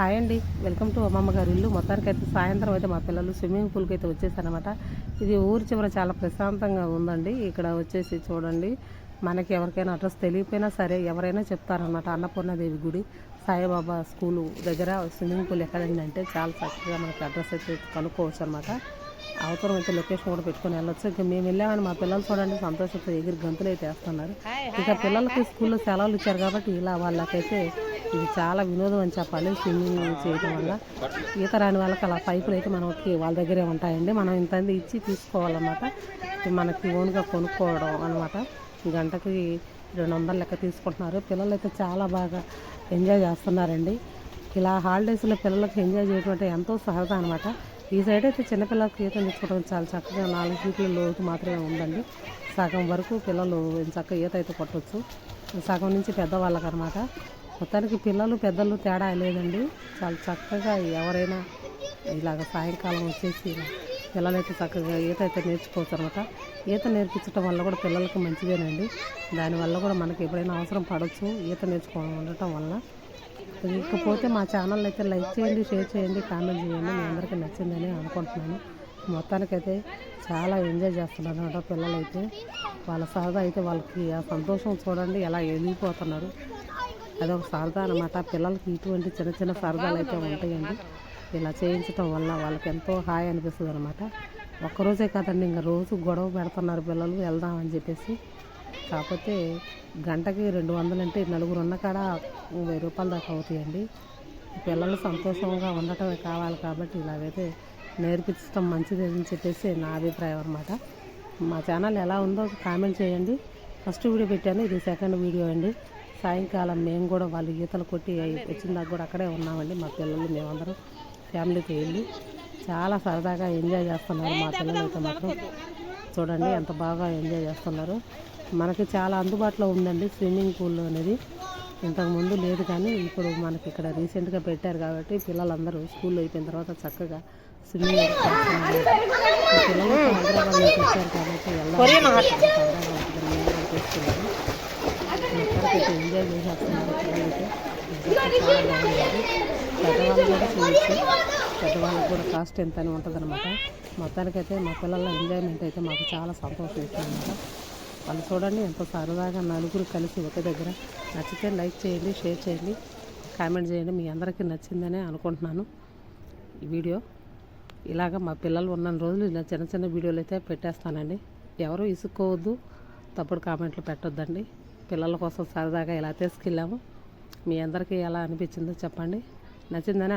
Hi అండి, welcome to అమ్మమ్మ గారి ఇల్లు. మొత్తానికి అయితే సాయంత్రం అయితే మా పిల్లలు స్విమ్మింగ్ పూల్కి అయితే వచ్చేసారనమాట. ఇది ఊరి చివర చాలా ప్రశాంతంగా ఉందండి. ఇక్కడ వచ్చేసి చూడండి, మనకి ఎవరికైనా అడ్రస్ తెలియకపోయినా సరే ఎవరైనా చెప్తారనమాట. అన్నపూర్ణాదేవి గుడి, సాయిబాబా స్కూలు దగ్గర స్విమ్మింగ్ పూల్ ఎక్కడండి అంటే చాలా చక్కగా మనకి అడ్రస్ అయితే కనుక్కోవచ్చు అనమాట. అవసరం అయితే లొకేషన్ కూడా పెట్టుకొని వెళ్ళొచ్చు. ఇంకా మేము వెళ్ళామని మా పిల్లలు చూడండి సంతోషంతో ఎగిరి గంతులు అయితే వేస్తున్నారు. ఇక పిల్లలకి స్కూల్లో సెలవులు ఇచ్చారు కాబట్టి ఇలా వాళ్ళకైతే ఇది చాలా వినోదం అని చెప్పాలి. స్విమ్మింగ్ చేయడం వల్ల ఈత రాని వాళ్ళకి అలా పైపులు అయితే మనకి వాళ్ళ దగ్గరే ఉంటాయండి. మనం ఇంత ఇచ్చి తీసుకోవాలన్నమాట. మనకి ఓన్గా కొనుక్కోవడం అనమాట. గంటకి 200 లెక్క తీసుకుంటున్నారు. పిల్లలు అయితే చాలా బాగా ఎంజాయ్ చేస్తున్నారండి. ఇలా హాలిడేస్లో పిల్లలకి ఎంజాయ్ చేయడం అంటే ఎంతో సహజం అనమాట. ఈ సైడ్ అయితే చిన్నపిల్లలకి ఈత నేర్చుకోవడం చాలా చక్కగా 4 ఫీట్ల లోతు మాత్రమే ఉందండి. సగం వరకు పిల్లలు చక్కగా ఈత అయితే కొట్టవచ్చు. సగం నుంచి పెద్దవాళ్ళకి అనమాట. మొత్తానికి పిల్లలు పెద్దలు తేడా లేదండి. చాలా చక్కగా ఎవరైనా ఇలాగ సాయంకాలం వచ్చేసి పిల్లలైతే చక్కగా ఈత అయితే నేర్చుకోవచ్చు అనమాట. ఈత నేర్పించడం వల్ల కూడా పిల్లలకి మంచిదేనండి. దానివల్ల కూడా మనకి ఎప్పుడైనా అవసరం పడవచ్చు ఈత నేర్చుకోవడం ఉండటం వల్ల. ఇకపోతే మా ఛానల్ అయితే లైక్ చేయండి, షేర్ చేయండి, కామెంట్ చేయండి. మీ అందరికీ నచ్చిందని అనుకుంటున్నాను. మొత్తానికైతే చాలా ఎంజాయ్ చేస్తున్నారు అనమాట పిల్లలైతే. వాళ్ళ సరదా అయితే వాళ్ళకి ఆ సంతోషం చూడండి ఎలా వెళ్ళిపోతున్నారు. అదొక సరదా అనమాట. పిల్లలకి ఇటువంటి చిన్న చిన్న సరదాలు అయితే ఉంటాయండి. ఇలా చేయించడం వల్ల వాళ్ళకి ఎంతో హాయి అనిపిస్తుంది అనమాట. ఒక్కరోజే కాదండి, ఇంకా రోజు గొడవ పెడుతున్నారు పిల్లలు వెళ్దామని చెప్పేసి. కాకపోతే గంటకి 200 అంటే నలుగురు ఉన్న కాడ 1000 రూపాయల దాకా అవుతాయండి. పిల్లలు సంతోషంగా ఉండటమే కావాలి కాబట్టి ఇలాగైతే నేర్పించడం మంచిది అని చెప్పేసి నా అభిప్రాయం అనమాట. మా ఛానల్ ఎలా ఉందో కామెంట్ చేయండి. ఫస్ట్ వీడియో పెట్టాను, ఇది సెకండ్ వీడియో అండి. సాయంకాలం మేము కూడా వాళ్ళు ఈతలు కొట్టి వచ్చిన దాకా కూడా అక్కడే ఉన్నామండి. మా పిల్లలు మేమందరం ఫ్యామిలీతో వెళ్ళి చాలా సరదాగా ఎంజాయ్ చేస్తున్నారు. మా పిల్లలు అయితే మాత్రం చూడండి ఎంత బాగా ఎంజాయ్ చేస్తున్నారు. మనకి చాలా అందుబాటులో ఉందండి స్విమ్మింగ్ పూల్ అనేది. ఇంతకుముందు లేదు కానీ ఇప్పుడు మనకి ఇక్కడ రీసెంట్గా పెట్టారు కాబట్టి పిల్లలందరూ స్కూల్లో అయిపోయిన తర్వాత చక్కగా స్విమ్మింగ్ చేస్తున్నారు. పిల్లలు హైదరాబాద్ నుంచి వచ్చారు కాబట్టి చేసుకున్నారు. మొత్తానికి ఎంజాయ్ చేసేస్తున్నారు పిల్లలైతే. చాలా బాగుంది. పెద్దవాళ్ళు కూడా చేయొచ్చు, పెద్దవాళ్ళకి కూడా కాస్ట్ ఎంత అని ఉంటుంది అనమాట. మొత్తానికైతే మా పిల్లల ఎంజాయ్మెంట్ అయితే మాకు చాలా సంతోషం ఇస్తుంది అనమాట. వాళ్ళు చూడండి ఎంత సరదాగా నలుగురు కలిసి ఒక దగ్గర. నచ్చితే లైక్ చేయండి, షేర్ చేయండి, కామెంట్ చేయండి. మీ అందరికీ నచ్చిందనే అనుకుంటున్నాను ఈ వీడియో. ఇలాగ మా పిల్లలు ఉన్న రోజులు ఇలా చిన్న చిన్న వీడియోలు అయితే పెట్టేస్తానండి. ఎవరు ఇసుక్కోవద్దు, తప్పుడు కామెంట్లు పెట్టొద్దండి. పిల్లల కోసం సరదాగా ఇలా తీసుకెళ్ళాము. మీ అందరికీ ఎలా అనిపించిందో చెప్పండి. నచ్చిందని